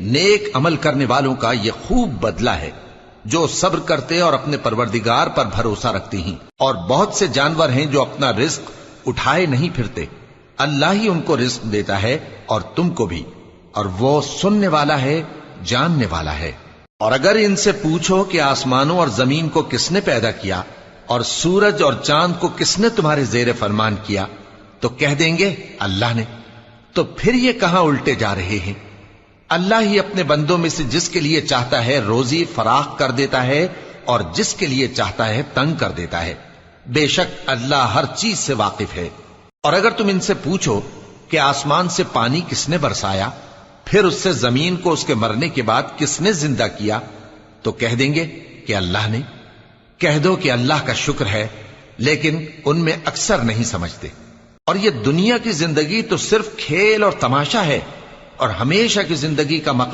نیک عمل کرنے والوں کا یہ خوب بدلہ ہے، جو صبر کرتے اور اپنے پروردگار پر بھروسہ رکھتے ہیں۔ اور بہت سے جانور ہیں جو اپنا رزق اٹھائے نہیں پھرتے، اللہ ہی ان کو رزق دیتا ہے اور تم کو بھی، اور وہ سننے والا ہے، جاننے والا ہے۔ اور اگر ان سے پوچھو کہ آسمانوں اور زمین کو کس نے پیدا کیا اور سورج اور چاند کو کس نے تمہارے زیر فرمان کیا، تو کہہ دیں گے اللہ نے۔ تو پھر یہ کہاں الٹے جا رہے ہیں؟ اللہ ہی اپنے بندوں میں سے جس کے لیے چاہتا ہے روزی فراخ کر دیتا ہے اور جس کے لیے چاہتا ہے تنگ کر دیتا ہے۔ بے شک اللہ ہر چیز سے واقف ہے۔ اور اگر تم ان سے پوچھو کہ آسمان سے پانی کس نے برسایا، پھر اس سے زمین کو اس کے مرنے کے بعد کس نے زندہ کیا، تو کہہ دیں گے کہ اللہ نے۔ کہہ دو کہ اللہ کا شکر ہے، لیکن ان میں اکثر نہیں سمجھتے۔ اور یہ دنیا کی زندگی تو صرف کھیل اور تماشا ہے، اور ہمیشہ کی زندگی کا مقام